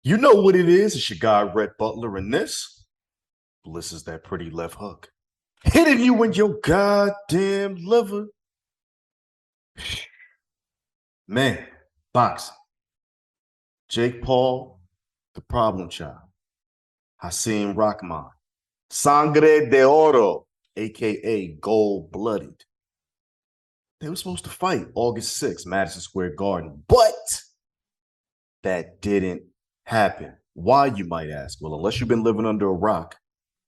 You know what it is. It's your guy, Rhett Butler, and this is that pretty left hook. Hitting you in your goddamn liver. Man, boxing. Jake Paul, the problem child. Hasim Rahman. Sangre de Oro, a.k.a. gold-blooded. They were supposed to fight August 6th, Madison Square Garden, but that didn't happen. Why, you might ask? Well, unless you've been living under a rock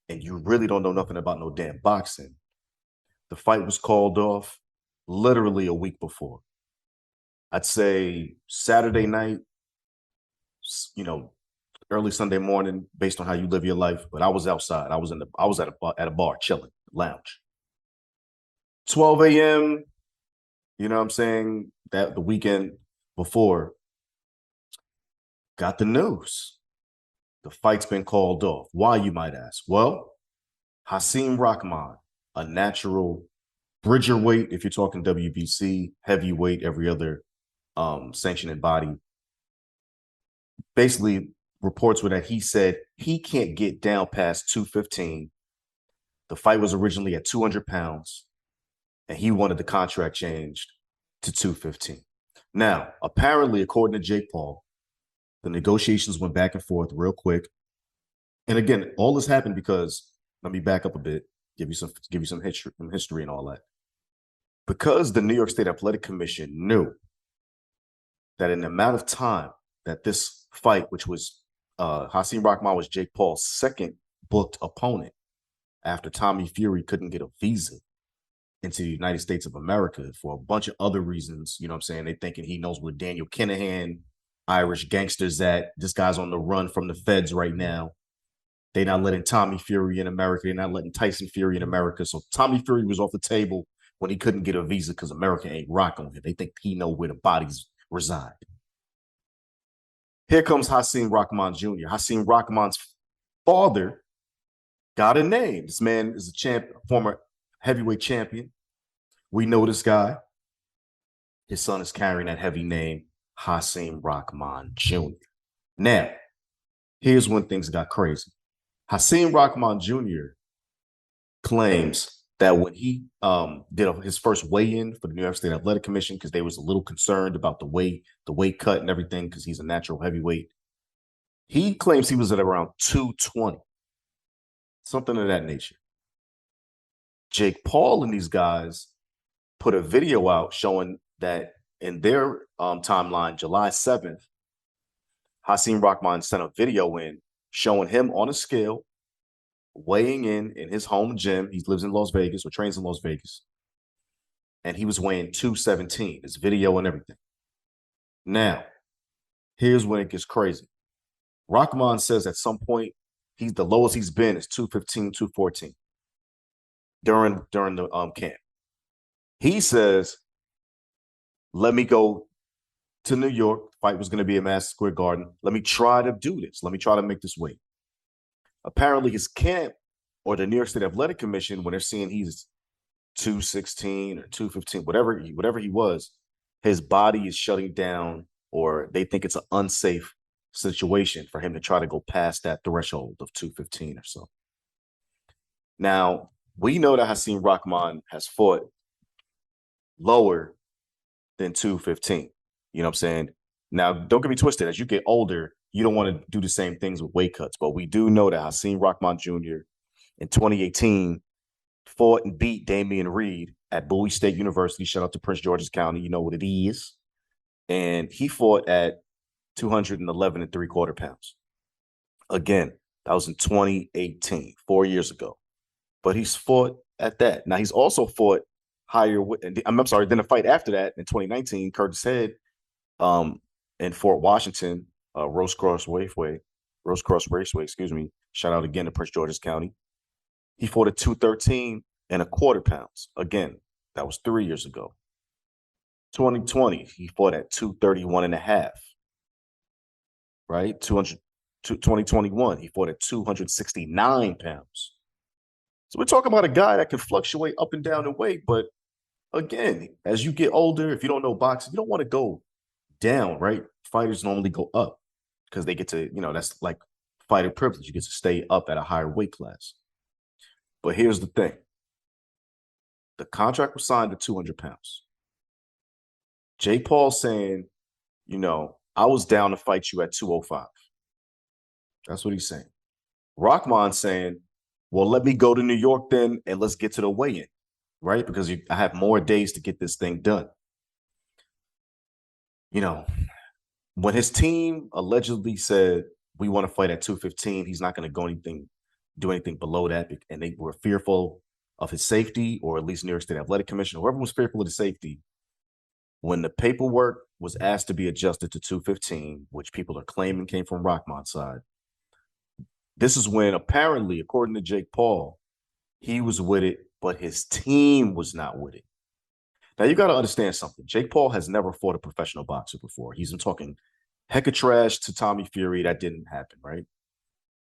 and you really don't know nothing about no damn boxing, the fight was called off literally a week before. I'd say Saturday night, early Sunday morning, based on how you live your life. But I was outside. I was at a bar chilling, lounge. 12 a.m. You know what I'm saying? That the weekend before, got the news. The fight's been called off. Why, you might ask? Well, Hasim Rahman, a natural bridger weight, if you're talking WBC, heavyweight, every other sanctioning body. Basically, reports were that he said he can't get down past 215. The fight was originally at 200 pounds, and he wanted the contract changed to 215. Now, apparently, according to Jake Paul, the negotiations went back and forth real quick. And again, all this happened because, let me back up a bit, give you some history and all that. Because the New York State Athletic Commission knew that in the amount of time that this fight, which was Hasim Rahman was Jake Paul's second booked opponent after Tommy Fury couldn't get a visa into the United States of America for a bunch of other reasons. You know what I'm saying? They thinking he knows where Daniel Kinahan, Irish gangsters at. This guy's on the run from the feds right now. They're not letting Tommy Fury in America. They're not letting Tyson Fury in America. So Tommy Fury was off the table when he couldn't get a visa because America ain't rock on him. They think he know where the bodies reside. Here comes Hasim Rahman Jr. Hasim Rahman's father got a name. This man is a former heavyweight champion. We know this guy. His son is carrying that heavy name, Hasim Rahman Jr. Now, here's when things got crazy. Hasim Rahman Jr. claims that when he did his first weigh-in for the New York State Athletic Commission, because they was a little concerned about the weight cut and everything, because he's a natural heavyweight, he claims he was at around 220, something of that nature. Jake Paul and these guys put a video out showing that in their timeline, July 7th, Hasim Rahman sent a video in showing him on a scale, weighing in his home gym. He lives in Las Vegas or trains in Las Vegas. And he was weighing 217, his video and everything. Now, here's when it gets crazy. Rahman says at some point, the lowest he's been is 215, 214 during the camp. He says, let me go to New York. The fight was going to be at Madison Square Garden. Let me try to do this. Let me try to make this weight. Apparently, his camp or the New York State Athletic Commission, when they're seeing he's 216 or 215, whatever he was, his body is shutting down, or they think it's an unsafe situation for him to try to go past that threshold of 215 or so. Now, we know that Hasim Rahman has fought lower than 215. You know what I'm saying? Now, don't get me twisted. As you get older, you don't want to do the same things with weight cuts. But we do know that Hasim Rahman Jr. in 2018 fought and beat Damian Reed at Bowie State University. Shout out to Prince George's County. You know what it is. And he fought at 211 and 3/4 pounds. Again, that was in 2018, 4 years ago. But he's fought at that. Now, he's also fought higher. I'm sorry. Then a fight after that in 2019, Curtis Head in Fort Washington, Rose Cross Raceway, excuse me. Shout out again to Prince George's County. He fought at 213 and 1/4 pounds. Again, that was 3 years ago. 2020, he fought at 231 and a half. Right? 2021, he fought at 269 pounds. So we're talking about a guy that can fluctuate up and down in weight. But again, as you get older, if you don't know boxing, you don't want to go down, right? Fighters normally go up. because they get to, that's like fighter privilege. You get to stay up at a higher weight class. But here's the thing. The contract was signed at 200 pounds. Jake Paul saying, I was down to fight you at 205. That's what he's saying. Rahman saying, well, let me go to New York then and let's get to the weigh-in, right? Because I have more days to get this thing done. When his team allegedly said, we want to fight at 215, he's not going to do anything below that, and they were fearful of his safety, or at least New York State Athletic Commission, whoever was fearful of the safety, when the paperwork was asked to be adjusted to 215, which people are claiming came from Rahman's side, this is when apparently, according to Jake Paul, he was with it, but his team was not with it. Now, you got to understand something. Jake Paul has never fought a professional boxer before. He's been talking heck of trash to Tommy Fury. That didn't happen, right?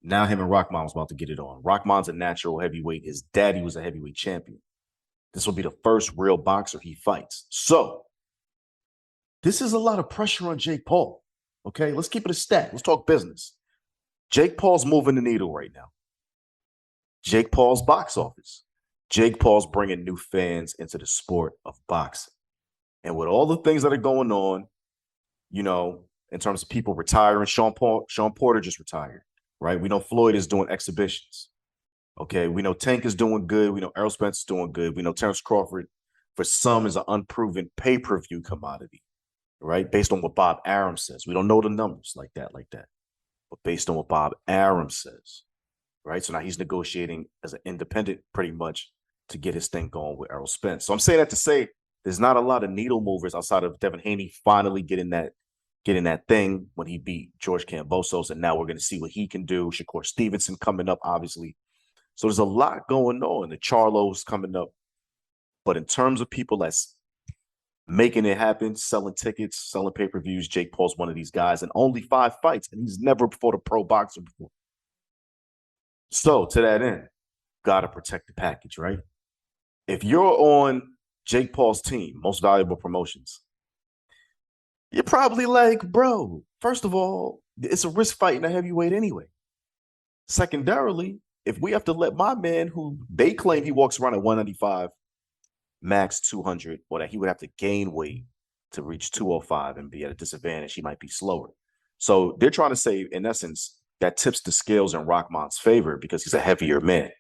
Now him and Rahman was about to get it on. Rahman's a natural heavyweight. His daddy was a heavyweight champion. This will be the first real boxer he fights. So this is a lot of pressure on Jake Paul. Okay, let's keep it a stat. Let's talk business. Jake Paul's moving the needle right now. Jake Paul's box office. Jake Paul's bringing new fans into the sport of boxing. And with all the things that are going on, in terms of people retiring, Sean Porter just retired, right? We know Floyd is doing exhibitions. Okay, we know Tank is doing good. We know Errol Spence is doing good. We know Terrence Crawford, for some, is an unproven pay-per-view commodity, right? Based on what Bob Arum says. We don't know the numbers like that. But based on what Bob Arum says, right? So now he's negotiating as an independent pretty much to get his thing going with Errol Spence. So I'm saying that to say there's not a lot of needle movers outside of Devin Haney finally getting that thing when he beat George Kambosos, and now we're going to see what he can do. Shakur Stevenson coming up, obviously. So there's a lot going on. The Charlo's coming up. But in terms of people that's making it happen, selling tickets, selling pay-per-views, Jake Paul's one of these guys, and only 5 fights, and he's never fought a pro boxer before. So to that end, got to protect the package, right? If you're on Jake Paul's team, Most Valuable Promotions, you're probably like, bro, first of all, it's a risk fight in a heavyweight anyway. Secondarily, if we have to let my man, who they claim he walks around at 195, max 200, or that he would have to gain weight to reach 205 and be at a disadvantage, he might be slower. So they're trying to say, in essence, that tips the scales in Rahman's favor because he's a heavier man.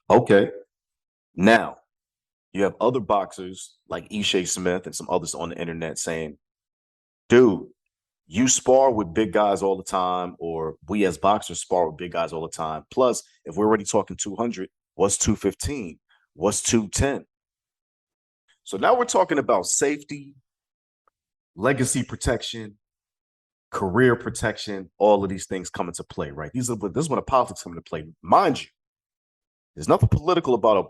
Okay. Now, you have other boxers like Ishe Smith and some others on the internet saying, dude, you spar with big guys all the time, or we as boxers spar with big guys all the time. Plus, if we're already talking 200, what's 215? What's 210? So now we're talking about safety, legacy protection, career protection, all of these things come into play, right? This is when the politics come into play. Mind you, there's nothing political about a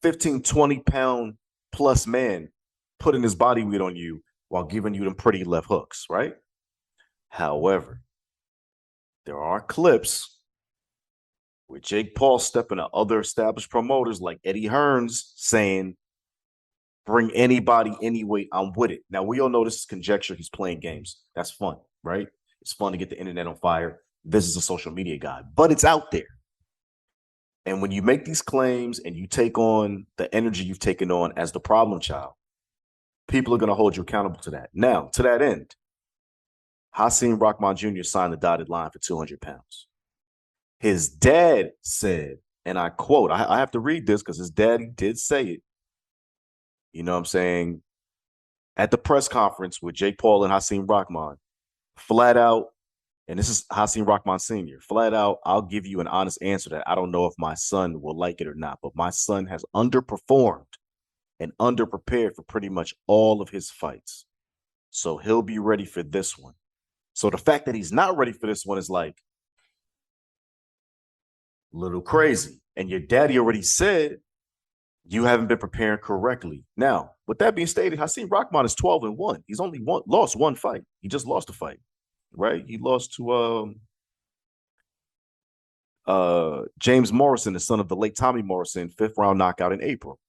15, 20-pound plus man putting his body weight on you while giving you them pretty left hooks, right? However, there are clips where Jake Paul stepping to other established promoters like Eddie Hearns saying, bring anybody, any weight, I'm with it. Now, we all know this is conjecture. He's playing games. That's fun, right? It's fun to get the internet on fire. This is a social media guy, but it's out there. And when you make these claims and you take on the energy you've taken on as the problem child, people are going to hold you accountable to that. Now, to that end, Hasim Rahman Jr. signed the dotted line for 200 pounds. His dad said, and I quote, I have to read this because his daddy did say it. You know what I'm saying? At the press conference with Jake Paul and Hasim Rahman, flat out, and this is Hasim Rahman Sr., flat out, I'll give you an honest answer that I don't know if my son will like it or not, but my son has underperformed and underprepared for pretty much all of his fights. So he'll be ready for this one. So the fact that he's not ready for this one is like a little crazy. And your daddy already said you haven't been preparing correctly. Now, with that being stated, Hasim Rahman is 12-1. He's only lost one fight. He just lost a fight, right? He lost to James Morrison, the son of the late Tommy Morrison, 5th round knockout in April,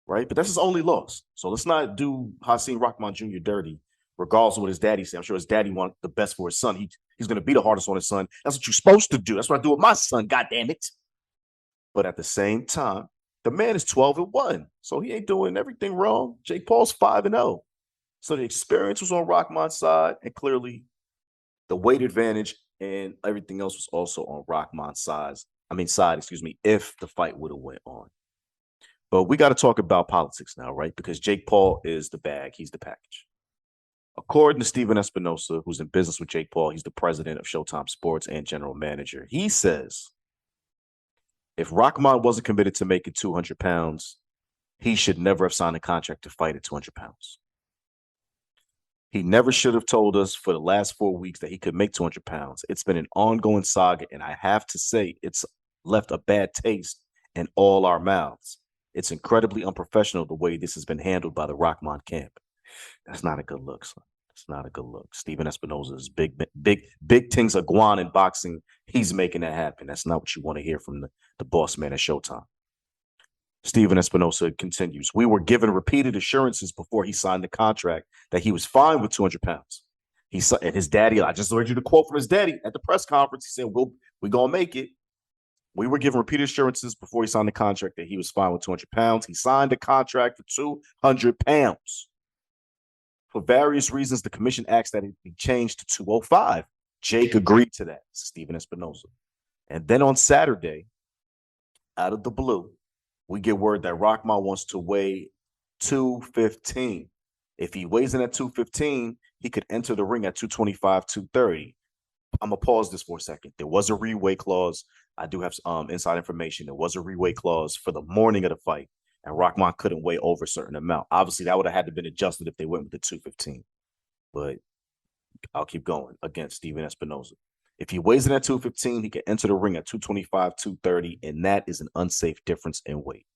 right? But that's his only loss. So let's not do Hasim Rahman Jr. dirty, regardless of what his daddy said. I'm sure his daddy wanted the best for his son. He's going to be the hardest on his son. That's what you're supposed to do. That's what I do with my son. God damn it! But at the same time, the man is 12-1, so he ain't doing everything wrong. Jake Paul's 5-0, so the experience was on Rahman's side, and clearly the weight advantage and everything else was also on Rahman's side. If the fight would have went on. But we got to talk about politics now, right? Because Jake Paul is the bag. He's the package. According to Steven Espinosa, who's in business with Jake Paul, he's the president of Showtime Sports and general manager. He says, if Rahman wasn't committed to making 200 pounds, he should never have signed a contract to fight at 200 pounds. He never should have told us for the last 4 weeks that he could make 200 pounds. It's been an ongoing saga, and I have to say it's left a bad taste in all our mouths. It's incredibly unprofessional the way this has been handled by the Rahman camp. That's not a good look, son. It's not a good look. Steven Espinosa's big things are guan in boxing. He's making that happen. That's not what you want to hear from the boss man at Showtime. Steven Espinosa continues, we were given repeated assurances before he signed the contract that he was fine with 200 pounds. And his daddy, I just read you the quote from his daddy at the press conference. He said, we're going to make it. We were given repeated assurances before he signed the contract that he was fine with 200 pounds. He signed a contract for 200 pounds. For various reasons, the commission asked that it be changed to 205. Jake agreed to that, Steven Espinosa. And then on Saturday, out of the blue, we get word that Rahman wants to weigh 215. If he weighs in at 215, he could enter the ring at 225, 230. I'm going to pause this for a second. There was a reweigh clause. I do have inside information. There was a reweigh clause for the morning of the fight, and Rahman couldn't weigh over a certain amount. Obviously, that would have had to been adjusted if they went with the 215. But I'll keep going against Steven Espinosa. If he weighs in at 215, he can enter the ring at 225, 230, and that is an unsafe difference in weight.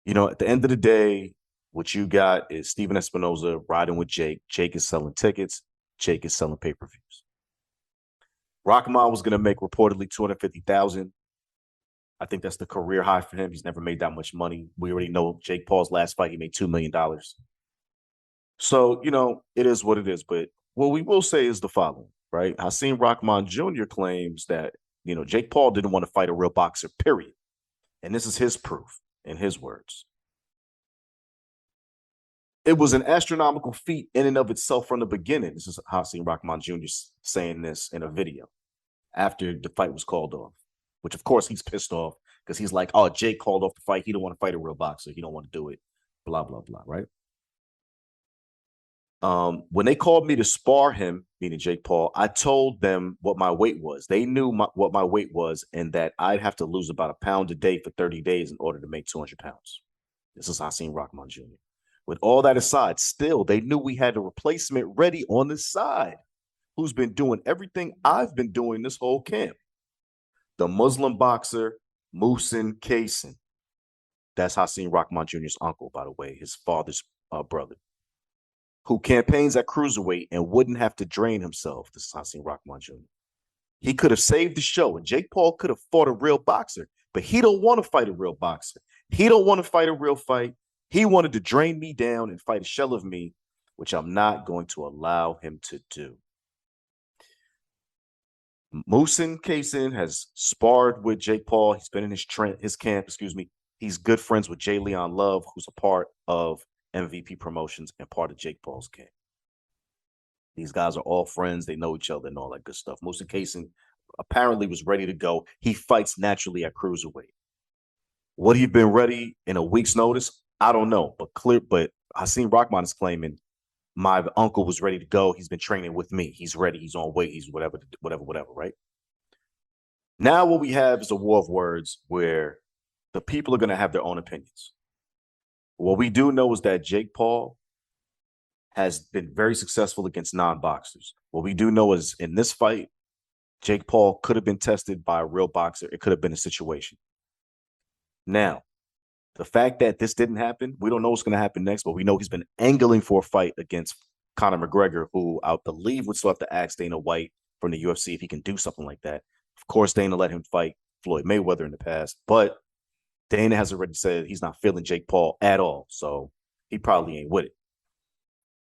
You know, at the end of the day, what you got is Steven Espinosa riding with Jake. Jake is selling tickets. Jake is selling pay-per-views. Rahman was going to make reportedly $250,000. I think that's the career high for him. He's never made that much money. We already know Jake Paul's last fight, he made $2 million. So, you know, it is what it is. But what we will say is the following, right? Hasim Rahman Jr. claims that, you know, Jake Paul didn't want to fight a real boxer, period. And this is his proof, in his words. It was an astronomical feat in and of itself from the beginning. This is Hasim Rahman Jr. saying this in a video after the fight was called off, which, of course, he's pissed off because he's like, oh, Jake called off the fight. He don't want to fight a real boxer. He don't want to do it, blah, blah, blah, right? When they called me to spar him, meaning Jake Paul, I told them what my weight was. They knew what my weight was and that I'd have to lose about a pound a day for 30 days in order to make 200 pounds. This is Hasim Rahman Jr. With all that aside, still, they knew we had a replacement ready on the side who's been doing everything I've been doing this whole camp. The Muslim boxer, Muhsin Kaysen. That's Hasim Rahman Jr.'s uncle, by the way, his father's brother, who campaigns at cruiserweight and wouldn't have to drain himself. This is Hasim Rahman Jr. He could have saved the show, and Jake Paul could have fought a real boxer, but he don't want to fight a real boxer. He don't want to fight a real fight. He wanted to drain me down and fight a shell of me, which I'm not going to allow him to do. Muhsin Kaysen has sparred with Jake Paul. He's been in his camp. He's good friends with J. Leon Love, who's a part of MVP Promotions and part of Jake Paul's camp. These guys are all friends. They know each other and all that good stuff. Muhsin Kaysen apparently was ready to go. He fights naturally at cruiserweight. Would he have been ready in a week's notice? I don't know, but Hasim Rahman is claiming my uncle was ready to go. He's been training with me. He's ready. He's on weight. He's whatever, right? Now what we have is a war of words where the people are going to have their own opinions. What we do know is that Jake Paul has been very successful against non-boxers. What we do know is in this fight, Jake Paul could have been tested by a real boxer. It could have been a situation. Now, the fact that this didn't happen, we don't know what's going to happen next, but we know he's been angling for a fight against Conor McGregor, who I believe would still have to ask Dana White from the UFC if he can do something like that. Of course, Dana let him fight Floyd Mayweather in the past, but Dana has already said he's not feeling Jake Paul at all, so he probably ain't with it.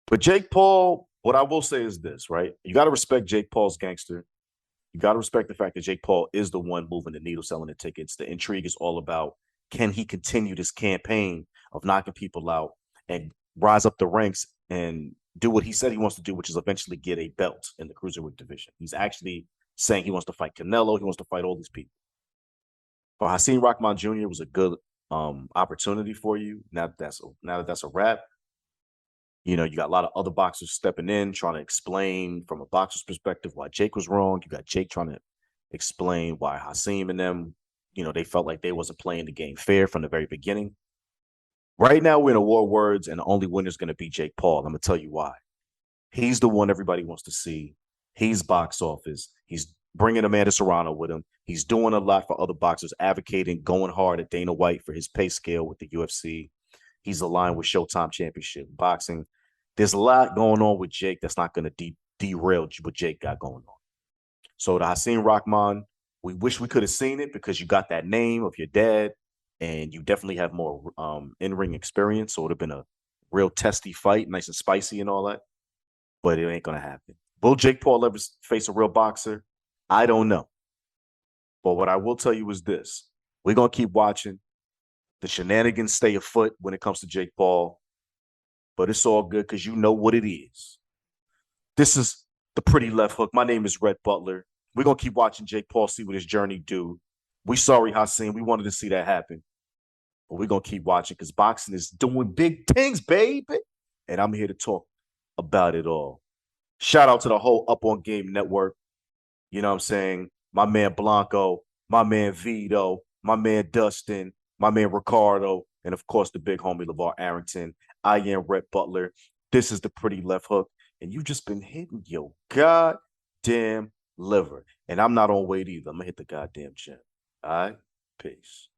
But Jake Paul, what I will say is this, right? You got to respect Jake Paul's gangster. You got to respect the fact that Jake Paul is the one moving the needle, selling the tickets. The intrigue is all about, can he continue this campaign of knocking people out and rise up the ranks and do what he said he wants to do, which is eventually get a belt in the cruiserweight division. He's actually saying he wants to fight Canelo. He wants to fight all these people. For Hasim Rahman Jr. was a good opportunity for you. Now that that's a wrap, you know, you got a lot of other boxers stepping in, trying to explain from a boxer's perspective why Jake was wrong. You got Jake trying to explain why Hasim and them, you know, they felt like they wasn't playing the game fair from the very beginning. Right now, we're in a war of words, and the only winner is going to be Jake Paul. I'm going to tell you why. He's the one everybody wants to see. He's box office. He's bringing Amanda Serrano with him. He's doing a lot for other boxers, advocating, going hard at Dana White for his pay scale with the UFC. He's aligned with Showtime Championship Boxing. There's a lot going on with Jake that's not going to derail what Jake got going on. So the Hasim Rahman, we wish we could have seen it because you got that name of your dad, and you definitely have more in-ring experience. So it would have been a real testy fight, nice and spicy and all that. But it ain't gonna happen. Will Jake Paul ever face a real boxer? I don't know. But what I will tell you is this: we're gonna keep watching. The shenanigans stay afoot when it comes to Jake Paul, but it's all good because you know what it is. This is the Pretty Left Hook. My name is Rhett Butler. We're gonna keep watching Jake Paul, see what his journey do. We sorry, Hasim. We wanted to see that happen, but we're gonna keep watching because boxing is doing big things, baby. And I'm here to talk about it all. Shout out to the whole Up On Game network. You know what I'm saying? My man Blanco, my man Vito, my man Dustin, my man Ricardo, and of course the big homie LeVar Arrington. I am Rhett Butler. This is the Pretty Left Hook, and you just been hitting your goddamn liver. And I'm not on weight either. I'm gonna hit the goddamn gym. All right? Peace.